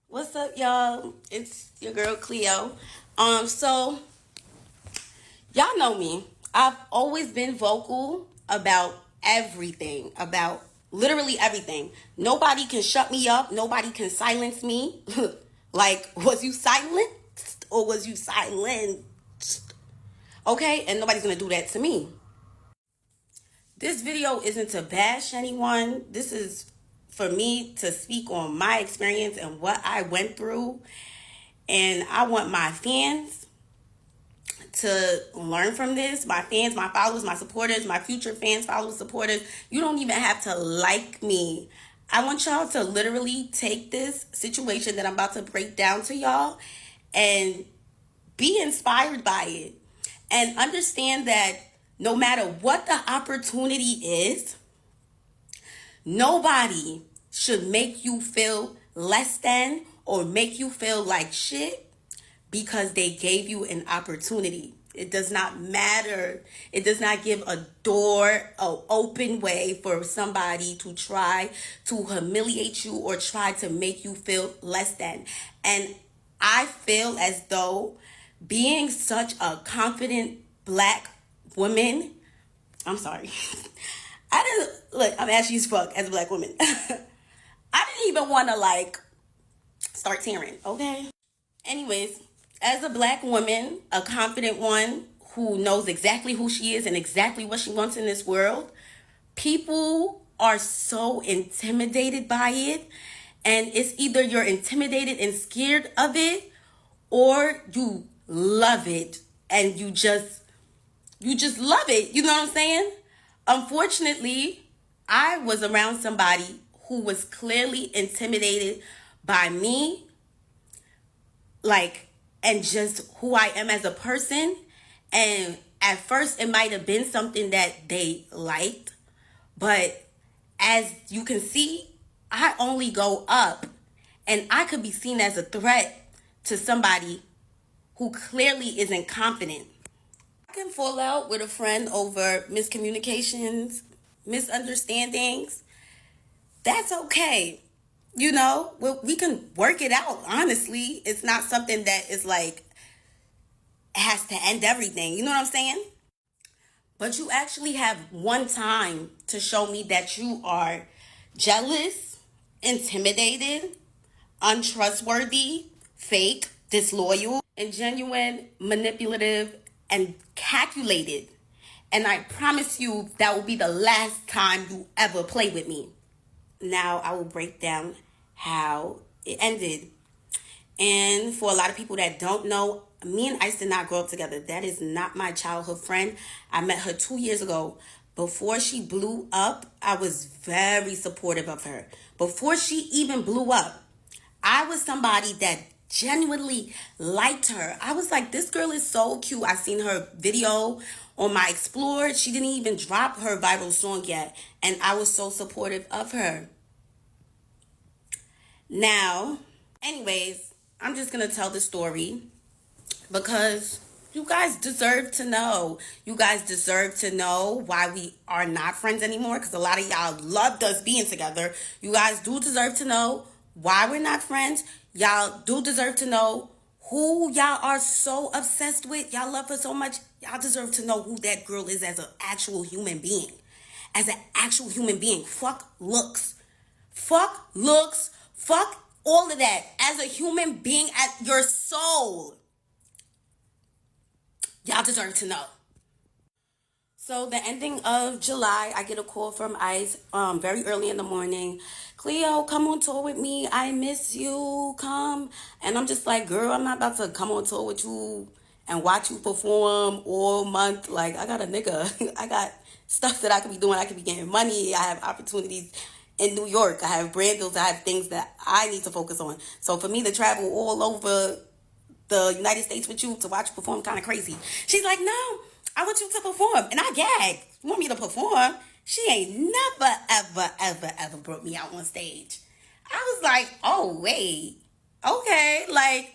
What's up, y'all? It's your girl Cleo. So y'all know me. I've always been vocal about everything, about literally everything. Nobody can shut me up. Nobody can silence me. Like, was you silenced or was you silenced? Okay, and nobody's gonna do that to me. This video isn't to bash anyone. This is for me to speak on my experience and what I went through. And I want my fans to learn from this. My fans, my followers, my supporters, my future fans, followers, supporters. You don't even have to like me. I want y'all to literally take this situation that I'm about to break down to y'all and be inspired by it. And understand that no matter what the opportunity is, nobody should make you feel less than or make you feel like shit because they gave you an opportunity. It does not matter. It does not give a door, an open way for somebody to try to humiliate you or try to make you feel less than. And I feel as though being such a confident black woman, I'm sorry. I didn't look, I'm ashy as fuck as a black woman. I didn't even want to start tearing, okay? Anyways, as a black woman, a confident one who knows exactly who she is and exactly what she wants in this world, people are so intimidated by it. And it's either you're intimidated and scared of it or you love it and you just love it. You know what I'm saying? Unfortunately, I was around somebody who was clearly intimidated by me, and just who I am as a person. And at first, it might have been something that they liked, but as you can see, I only go up, and I could be seen as a threat to somebody who clearly isn't confident. I can fall out with a friend over miscommunications, misunderstandings. That's okay. We can work it out. Honestly, it's not something that is has to end everything. You know what I'm saying? But you actually have one time to show me that you are jealous, intimidated, untrustworthy, fake, disloyal, and genuine, manipulative, and calculated. And I promise you that will be the last time you ever play with me. Now I will break down how it ended. And for a lot of people that don't know, me and Ice did not grow up together. That is not my childhood friend. I met her 2 years ago. Before she blew up, I was very supportive of her. Before she even blew up, I was somebody that genuinely liked her. I was like, this girl is so cute. I seen her video on my Explore. She didn't even drop her viral song yet. And I was so supportive of her. Now, anyways, I'm just going to tell the story because you guys deserve to know. You guys deserve to know why we are not friends anymore, because a lot of y'all loved us being together. You guys do deserve to know why we're not friends. Y'all do deserve to know who y'all are so obsessed with. Y'all love her so much. Y'all deserve to know who that girl is as an actual human being. As an actual human being. Fuck looks. Fuck looks. Fuck all of that. As a human being, at your soul. Y'all deserve to know. So the ending of July, I get a call from Ice very early in the morning. Cleo, come on tour with me. I miss you. Come. And I'm just like, girl, I'm not about to come on tour with you and watch you perform all month. Like, I got a nigga. I got stuff that I could be doing. I could be getting money. I have opportunities in New York. I have brand deals. I have things that I need to focus on. So for me to travel all over the United States with you to watch you perform kind of crazy. She's like, no, I want you to perform. And I gagged. You want me to perform? She ain't never, ever, ever, ever brought me out on stage. I was like, oh, wait. Okay. Like,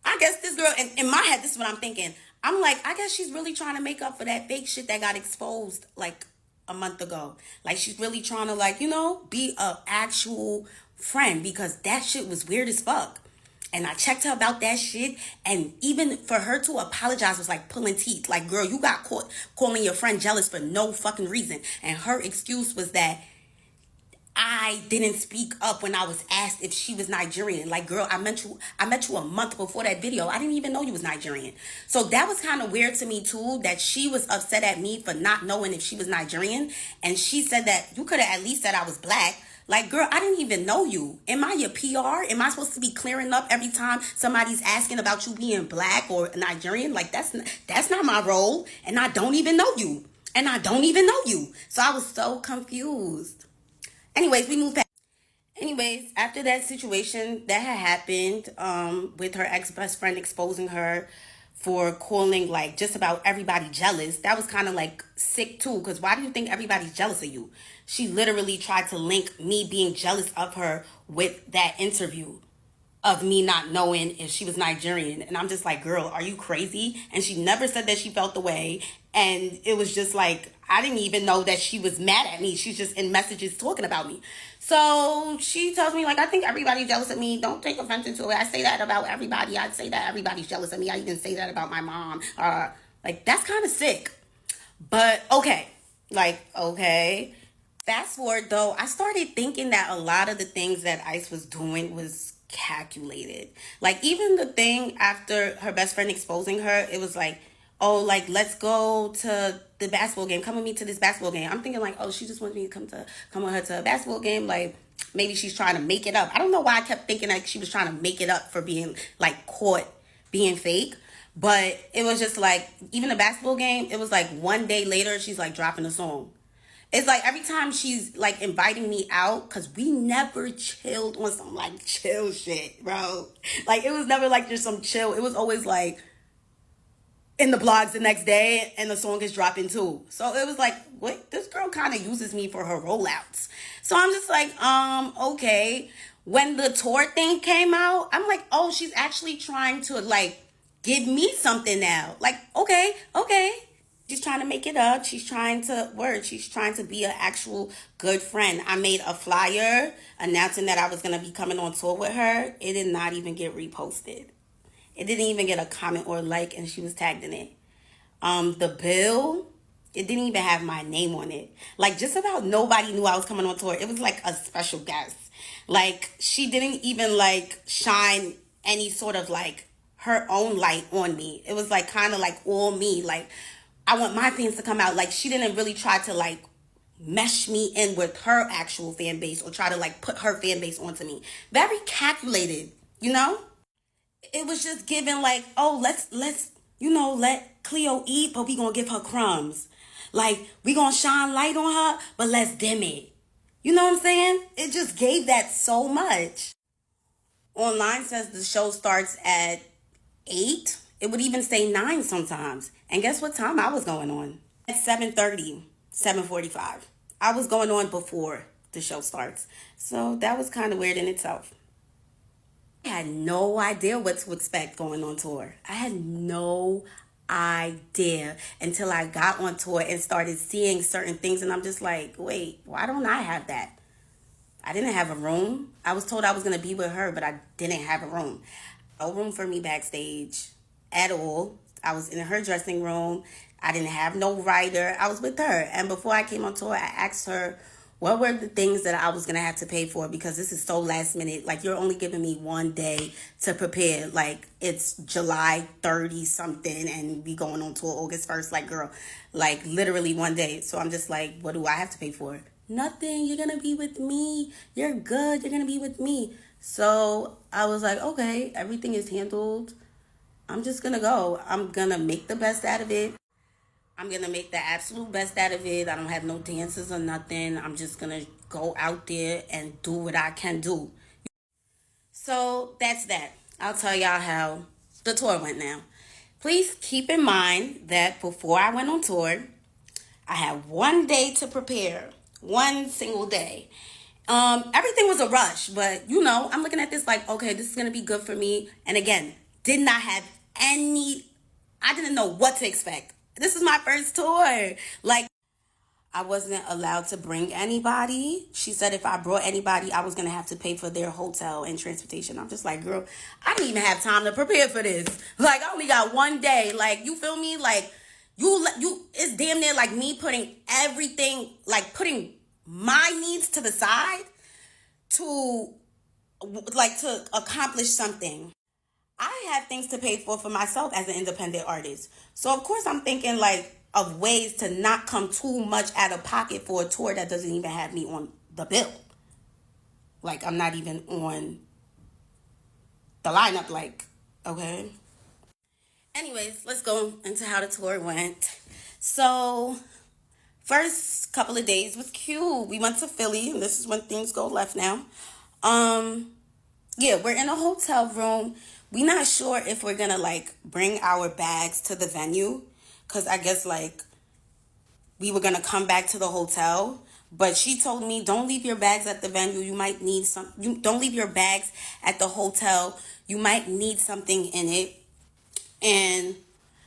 I guess this girl, in my head, this is what I'm thinking. I'm like, I guess she's really trying to make up for that fake shit that got exposed like a month ago. Like, she's really trying to be a actual friend because that shit was weird as fuck. And I checked her about that shit. And even for her to apologize was like pulling teeth. Like, girl, you got caught calling your friend jealous for no fucking reason. And her excuse was that I didn't speak up when I was asked if she was Nigerian. Like, girl, I met you a month before that video. I didn't even know you was Nigerian. So that was kind of weird to me too, that she was upset at me for not knowing if she was Nigerian. And she said that you could have at least said I was black. Like, girl, I didn't even know you. Am I your PR? Am I supposed to be clearing up every time somebody's asking about you being black or Nigerian? Like, that's not my role. And I don't even know you. So I was so confused. Anyways, we moved past. Anyways, after that situation that had happened, with her ex-best friend exposing her for calling like just about everybody jealous, that was kind of like sick too. Because why do you think everybody's jealous of you? She literally tried to link me being jealous of her with that interview of me not knowing if she was Nigerian. And I'm just like, girl, are you crazy? And she never said that she felt the way. And it was just like, I didn't even know that she was mad at me. She's just in messages talking about me. So she tells me, like, I think everybody's jealous of me. Don't take offense to it. I say that about everybody. I say that everybody's jealous of me. I even say that about my mom. Like, that's kind of sick. But okay. Like, okay. Fast forward though, I started thinking that a lot of the things that Ice was doing was calculated. Like, even the thing after her best friend exposing her, it was like, oh, like, let's go to the basketball game. Come with me to this basketball game. I'm thinking like, oh, she just wants me to come with her to a basketball game. Like, maybe she's trying to make it up. I don't know why I kept thinking like she was trying to make it up for being like caught being fake. But it was just like, even the basketball game, it was like one day later, she's like dropping a song. It's like every time she's like inviting me out, because we never chilled on some like chill shit, bro. Like, it was never like just some chill. It was always like in the blogs the next day and the song is dropping too. So it was like, what? This girl kind of uses me for her rollouts. So I'm just like, okay. When the tour thing came out, I'm like, oh, she's actually trying to like give me something now. Like, okay. She's trying to make it up. She's trying to be an actual good friend. I made a flyer announcing that I was going to be coming on tour with her. It did not even get reposted. It didn't even get a comment or like, and she was tagged in it. The bill, it didn't even have my name on it. Like, just about nobody knew I was coming on tour. It was like a special guest. Like, she didn't even like shine any sort of like her own light on me. It was like kind of like all me. Like, I want my fans to come out. Like, she didn't really try to like mesh me in with her actual fan base or try to like put her fan base onto me. Very calculated, you know? It was just given like, oh, let's let Cleo eat, but we gonna give her crumbs. Like, we gonna shine light on her, but let's dim it. You know what I'm saying? It just gave that so much. Online says the show starts at 8. It would even say 9 sometimes. And guess what time I was going on? At 7:30, 7:45. I was going on before the show starts. So that was kind of weird in itself. I had no idea what to expect going on tour. I had no idea until I got on tour and started seeing certain things. And I'm just like, wait, why don't I have that? I didn't have a room. I was told I was going to be with her, but I didn't have a room. No room for me backstage at all. I was in her dressing room. I didn't have no writer. I was with her. And before I came on tour, I asked her what were the things that I was going to have to pay for, because this is so last minute. Like, you're only giving me one day to prepare. Like, it's July 30 something and we going on tour August 1st. Like, girl, like literally one day. So I'm just like, what do I have to pay for? Nothing. You're going to be with me. You're good. You're going to be with me. So I was like, okay, everything is handled. I'm just going to go. I'm going to make the best out of it. I'm going to make the absolute best out of it. I don't have no dances or nothing. I'm just going to go out there and do what I can do. So that's that. I'll tell y'all how the tour went now. Please keep in mind that before I went on tour, I had one day to prepare. One single day. Everything was a rush, but you know, I'm looking at this like, okay, this is going to be good for me. And again, did not have I didn't know what to expect. This is my first tour. Like, I wasn't allowed to bring anybody. She said if I brought anybody, I was going to have to pay for their hotel and transportation. I'm just like, girl, I didn't even have time to prepare for this. Like, I only got one day. Like, you feel me? Like, it's damn near like me putting everything, like putting my needs to the side to, like, to accomplish something. I have things to pay for myself as an independent artist. So of course I'm thinking like of ways to not come too much out of pocket for a tour that doesn't even have me on the bill. Like I'm not even on the lineup, like, okay. Anyways, let's go into how the tour went. So first couple of days was cute. We went to Philly, and this is when things go left now. Yeah, we're in a hotel room. We not sure if we're gonna like bring our bags to the venue, because I guess like we were gonna come back to the hotel. But she told me, don't leave your bags at the venue. You might need some. You don't leave your bags at the hotel. You might need something in it. And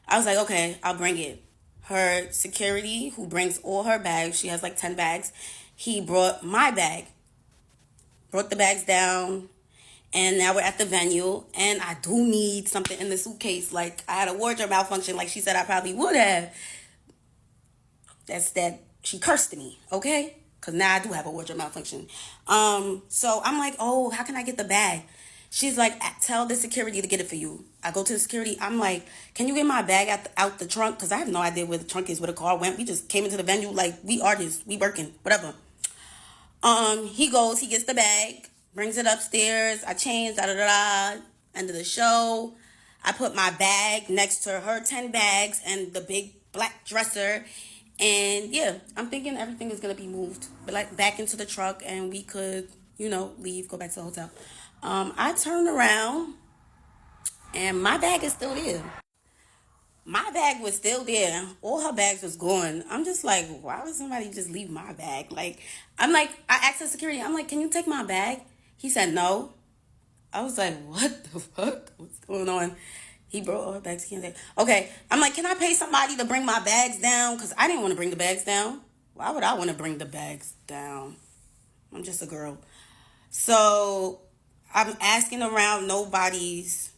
I was like, okay, I'll bring it. Her security, who brings all her bags, she has like 10 bags. He brought my bag. Brought the bags down. And now we're at the venue, and I do need something in the suitcase. Like, I had a wardrobe malfunction, like she said I probably would have. That's that she cursed me, okay? Because now I do have a wardrobe malfunction. So I'm like, oh, how can I get the bag? She's like, tell the security to get it for you. I go to the security. I'm like, can you get my bag out the trunk? Because I have no idea where the trunk is, where the car went. We just came into the venue like, we artists, we working, whatever. He goes, he gets the bag, brings it upstairs. I change, End of the show. I put my bag next to her 10 bags and the big black dresser. And yeah, I'm thinking everything is going to be moved like back into the truck and we could, leave, go back to the hotel. I turned around and my bag is still there. My bag was still there. All her bags was gone. I'm just like, why would somebody just leave my bag? Like, I asked the security, I'm like, can you take my bag? He said no. I was like, what the fuck? What's going on? He brought all her bags. He can't take. Okay. I'm like, can I pay somebody to bring my bags down? Because I didn't want to bring the bags down. Why would I want to bring the bags down? I'm just a girl. So I'm asking around, nobody's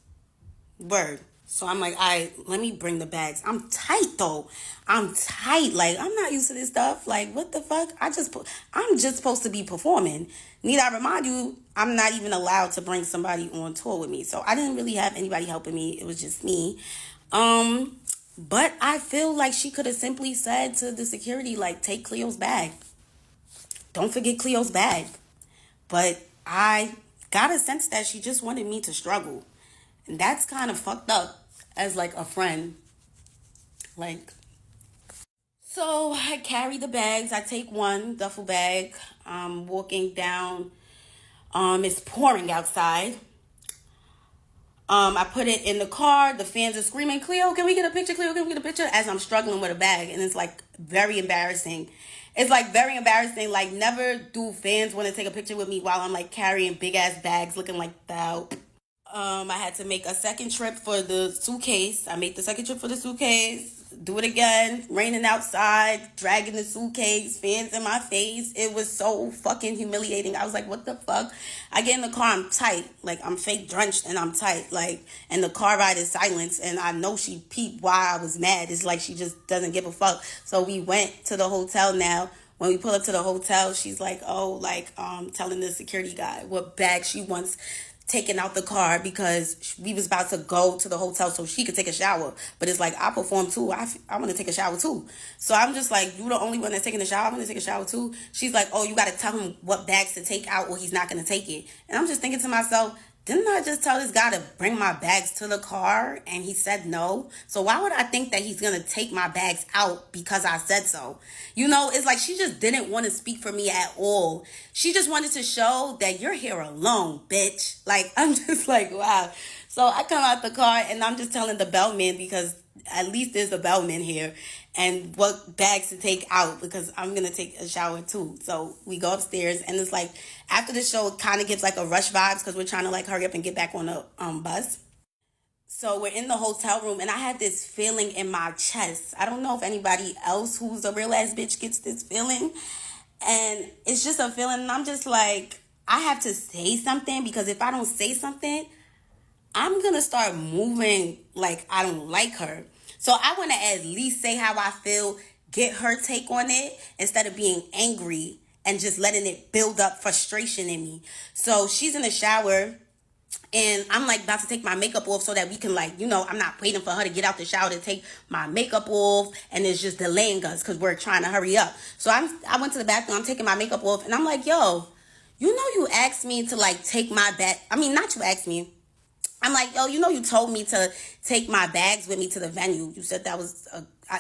word. So I'm like, all right, let me bring the bags. I'm tight though. I'm tight. Like, I'm not used to this stuff. Like, what the fuck? I'm just supposed to be performing. Need I remind you, I'm not even allowed to bring somebody on tour with me. So I didn't really have anybody helping me. It was just me. But I feel like she could have simply said to the security, like, take Cleo's bag. Don't forget Cleo's bag. But I got a sense that she just wanted me to struggle. And that's kind of fucked up as like a friend. Like, so I carry the bags. I take one duffel bag. I'm walking down. It's pouring outside. I put it in the car. The fans are screaming, Cleo, can we get a picture? Cleo, can we get a picture? As I'm struggling with a bag. And it's like very embarrassing. It's like very embarrassing. Like, never do fans want to take a picture with me while I'm like carrying big ass bags looking like that. I had to make a second trip for the suitcase. I made the second trip for the suitcase. Do it again. Raining outside. Dragging the suitcase. Fans in my face. It was so fucking humiliating. I was like, what the fuck? I get in the car. I'm tight. Like, I'm fake drenched and I'm tight. Like, and the car ride is silence. And I know she peeped why I was mad. It's like she just doesn't give a fuck. So we went to the hotel now. When we pull up to the hotel, she's like, telling the security guy what bag she wants taken out the car because we was about to go to the hotel so she could take a shower. But it's like, I perform too. I want to take a shower too. So I'm just like, you the only one that's taking a shower? I'm going to take a shower too. She's like, oh, you got to tell him what bags to take out or he's not going to take it. And I'm just thinking to myself, didn't I just tell this guy to bring my bags to the car and he said no? So why would I think that he's going to take my bags out because I said so? It's like she just didn't want to speak for me at all. She just wanted to show that you're here alone, bitch. Like, I'm just like, wow. So I come out the car and I'm just telling the bellman because at least there's a bellman here and what bags to take out because I'm going to take a shower too. So we go upstairs and it's like after the show, it kind of gives like a rush vibes because we're trying to like hurry up and get back on the bus. So we're in the hotel room, and I had this feeling in my chest. I don't know if anybody else who's a real ass bitch gets this feeling. And it's just a feeling, and I'm just like, I have to say something, because if I don't say something, I'm gonna start moving like I don't like her. So I want to at least say how I feel, get her take on it, instead of being angry and just letting it build up frustration in me. So she's in the shower, and I'm like about to take my makeup off so that we can, like, I'm not waiting for her to get out the shower to take my makeup off, and it's just delaying us because we're trying to hurry up. So I went to the bathroom, I'm taking my makeup off, and I'm like, yo, you asked me to, like, take my bag. I mean, not you asked me. I'm like, yo, you told me to take my bags with me to the venue. You said that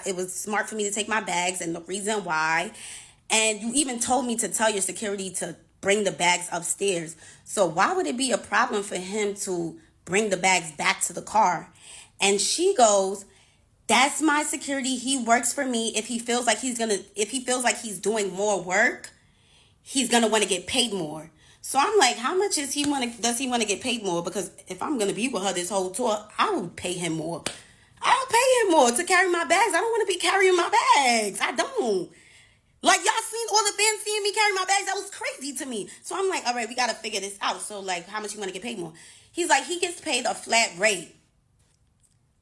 it was smart for me to take my bags, and the reason why. And you even told me to tell your security to bring the bags upstairs. So why would it be a problem for him to bring the bags back to the car? And she goes, that's my security. He works for me. If he feels like he's doing more work, he's gonna want to get paid more. So I'm like, how much does he want to get paid more? Because if I'm gonna be with her this whole tour, I will pay him more. I'll pay him more to carry my bags. I don't want to be carrying my bags. I don't. Like, y'all seen all the fans seeing me carry my bags? That was crazy to me. So I'm like, all right, we got to figure this out. So, like, how much you want to get paid more? He's like, he gets paid a flat rate.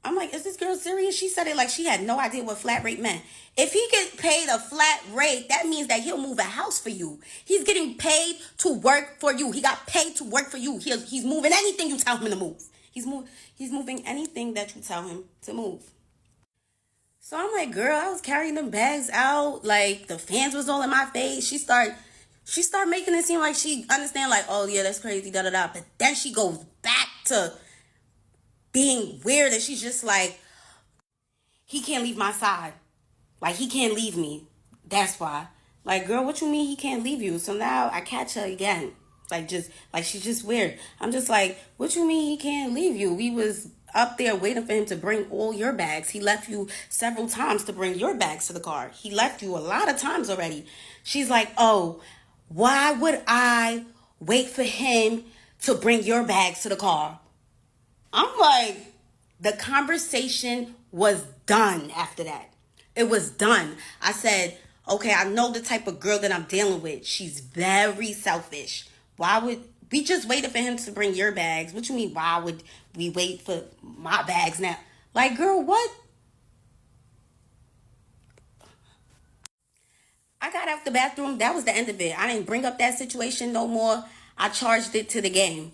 I'm like, is this girl serious? She said it like she had no idea what flat rate meant. If he gets paid a flat rate, that means that he'll move a house for you. He's getting paid to work for you. He got paid to work for you. He's moving anything you tell him to move. He's moving anything that you tell him to move. So I'm like, girl, I was carrying them bags out. Like, the fans was all in my face. She started making it seem like she understand, like, oh, yeah, that's crazy, da-da-da. But then she goes back to being weird, and she's just like, he can't leave my side. Like, he can't leave me. That's why. Like, girl, what you mean he can't leave you? So now I catch her again. She's just weird. I'm just like, what you mean he can't leave you? We was up there waiting for him to bring all your bags. He left you several times to bring your bags to the car. He left you a lot of times already. She's like, oh, why would I wait for him to bring your bags to the car? I'm like, the conversation was done after that. It was done. I said, okay, I know the type of girl that I'm dealing with. She's very selfish. Why would we just waited for him to bring your bags? What you mean, why would we wait for my bags now? Like, girl, what? I got out the bathroom. That was the end of it. I didn't bring up that situation no more. I charged it to the game.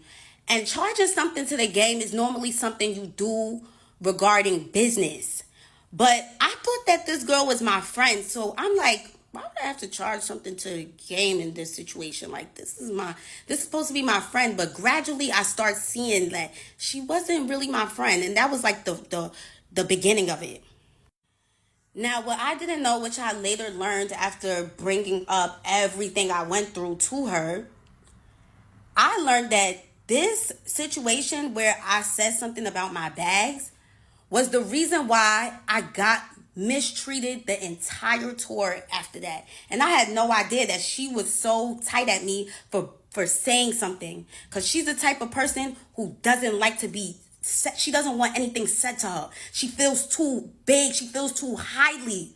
And charging something to the game is normally something you do regarding business. But I thought that this girl was my friend. So I'm like, why would I have to charge something to the game in this situation? Like, this is supposed to be my friend. But gradually I start seeing that she wasn't really my friend. And that was like the beginning of it. Now, what I didn't know, which I later learned after bringing up everything I went through to her, I learned that this situation where I said something about my bags was the reason why I got mistreated the entire tour after that. And I had no idea that she was so tight at me for saying something. Because she's the type of person who doesn't like to be said. She doesn't want anything said to her. She feels too big. She feels too highly.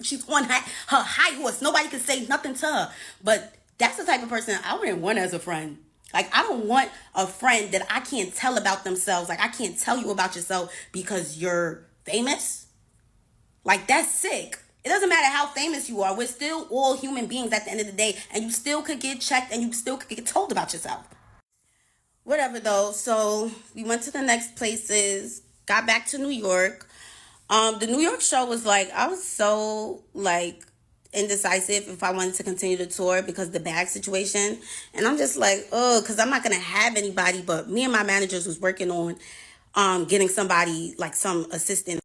She's on her high horse. Nobody can say nothing to her. But that's the type of person I wouldn't want as a friend. Like, I don't want a friend that I can't tell about themselves. Like, I can't tell you about yourself because you're famous. Like, that's sick. It doesn't matter how famous you are. We're still all human beings at the end of the day. And you still could get checked and you still could get told about yourself. Whatever, though. So we went to the next places. Got back to New York. The New York show was like, I was so, like, indecisive if I wanted to continue the tour because of the bag situation. And I'm just like, oh, because I'm not going to have anybody, but me and my managers was working on getting somebody, like some assistant.